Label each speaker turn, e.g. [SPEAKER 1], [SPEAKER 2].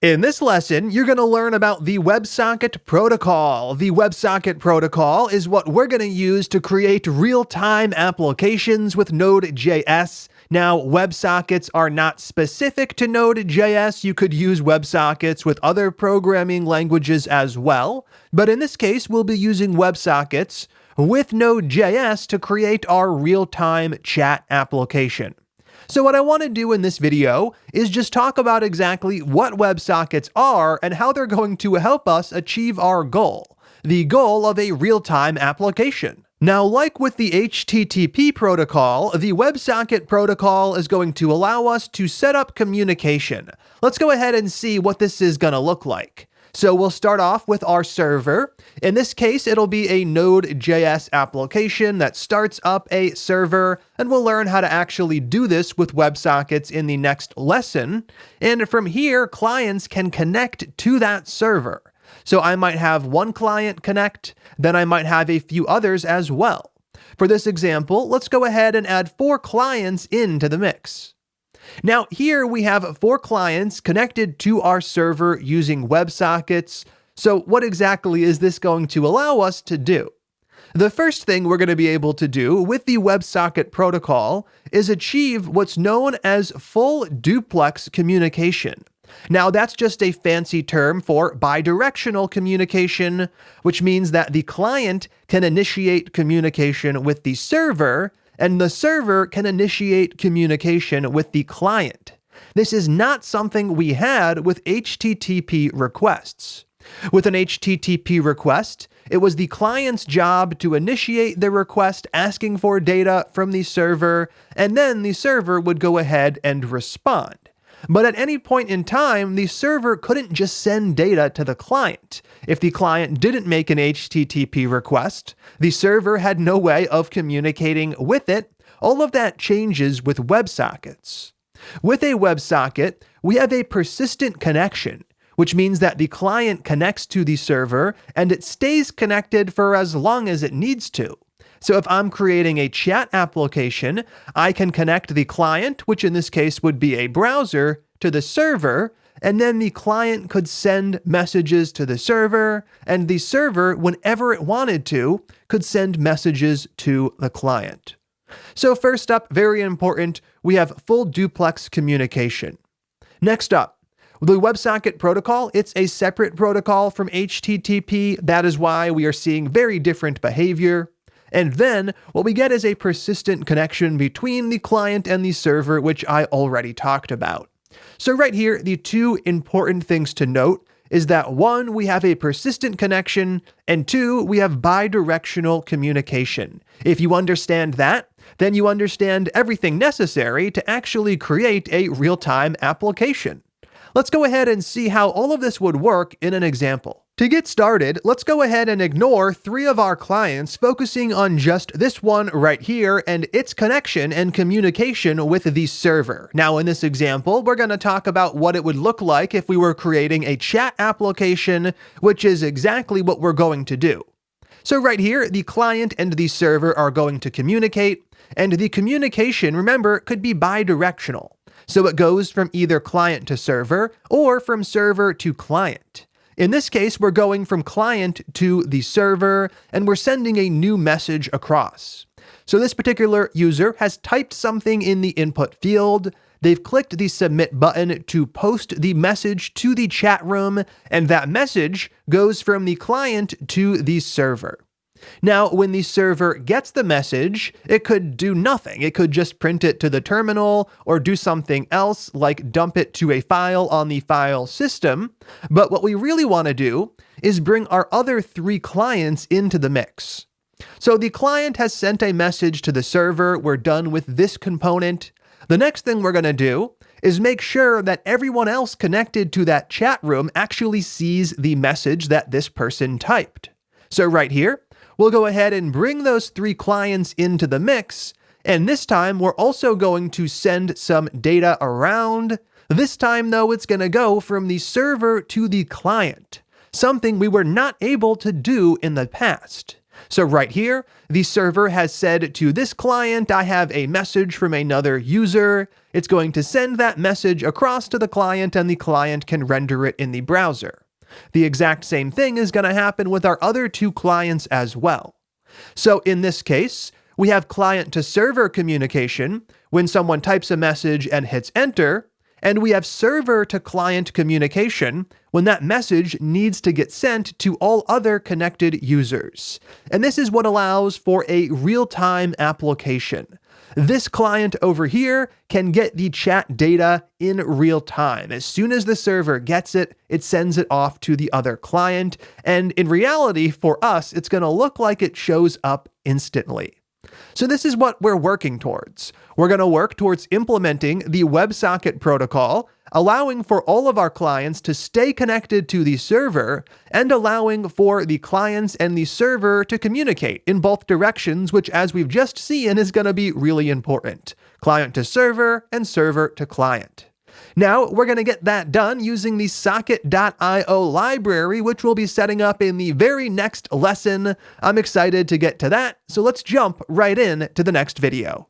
[SPEAKER 1] In this lesson, you're going to learn about the WebSocket protocol. The WebSocket protocol is what we're going to use to create real-time applications with Node.js. Now, WebSockets are not specific to Node.js. You could use WebSockets with other programming languages as well. But in this case, we'll be using WebSockets with Node.js to create our real-time chat application. So what I want to do in this video is just talk about exactly what WebSockets are and how they're going to help us achieve our goal, the goal of a real-time application. Now, like with the HTTP protocol, the WebSocket protocol is going to allow us to set up communication. Let's go ahead and see what this is going to look like. So we'll start off with our server. In this case, it'll be a Node.js application that starts up a server, and we'll learn how to actually do this with WebSockets in the next lesson. And from here, clients can connect to that server. So I might have one client connect, then I might have a few others as well. For this example, let's go ahead and add 4 clients into the mix. Now here we have 4 clients connected to our server using WebSockets. So what exactly is this going to allow us to do? The first thing we're going to be able to do with the WebSocket protocol is achieve what's known as full duplex communication. Now that's just a fancy term for bidirectional communication, which means that the client can initiate communication with the server, and the server can initiate communication with the client. This is not something we had with HTTP requests. With an HTTP request, it was the client's job to initiate the request asking for data from the server, and then the server would go ahead and respond. But at any point in time, the server couldn't just send data to the client. If the client didn't make an HTTP request, the server had no way of communicating with it. All of that changes with WebSockets. With a WebSocket, we have a persistent connection, which means that the client connects to the server and it stays connected for as long as it needs to. So if I'm creating a chat application, I can connect the client, which in this case would be a browser, to the server, and then the client could send messages to the server, and the server, whenever it wanted to, could send messages to the client. So first up, very important, we have full duplex communication. Next up, the WebSocket protocol, it's a separate protocol from HTTP. That is why we are seeing very different behavior. And then what we get is a persistent connection between the client and the server, which I already talked about. So right here, the 2 important things to note is that 1, we have a persistent connection, and 2, we have bidirectional communication. If you understand that, then you understand everything necessary to actually create a real-time application. Let's go ahead and see how all of this would work in an example. To get started, let's go ahead and ignore 3 of our clients, focusing on just this one right here and its connection and communication with the server. Now in this example, we're going to talk about what it would look like if we were creating a chat application, which is exactly what we're going to do. So right here, the client and the server are going to communicate, and the communication, remember, could be bidirectional. So it goes from either client to server or from server to client. In this case, we're going from client to the server, and we're sending a new message across. So this particular user has typed something in the input field. They've clicked the submit button to post the message to the chat room, and that message goes from the client to the server. Now, when the server gets the message, it could do nothing. It could just print it to the terminal or do something else like dump it to a file on the file system. But what we really want to do is bring our other 3 clients into the mix. So the client has sent a message to the server. We're done with this component. The next thing we're going to do is make sure that everyone else connected to that chat room actually sees the message that this person typed. So right here, we'll go ahead and bring those 3 clients into the mix, and this time we're also going to send some data around. This time though, it's going to go from the server to the client, something we were not able to do in the past. So right here, the server has said to this client, I have a message from another user. It's going to send that message across to the client, and the client can render it in the browser. The exact same thing is going to happen with our other two clients as well. So in this case, we have client-to-server communication when someone types a message and hits enter, and we have server-to-client communication when that message needs to get sent to all other connected users. And this is what allows for a real-time application. This client over here can get the chat data in real time. As soon as the server gets it, it sends it off to the other client. And in reality, for us, it's going to look like it shows up instantly. So this is what we're working towards. We're going to work towards implementing the WebSocket protocol, allowing for all of our clients to stay connected to the server and allowing for the clients and the server to communicate in both directions, which, as we've just seen, is going to be really important. Client to server and server to client. Now, we're going to get that done using the socket.io library, which we'll be setting up in the very next lesson. I'm excited to get to that, so let's jump right in to the next video.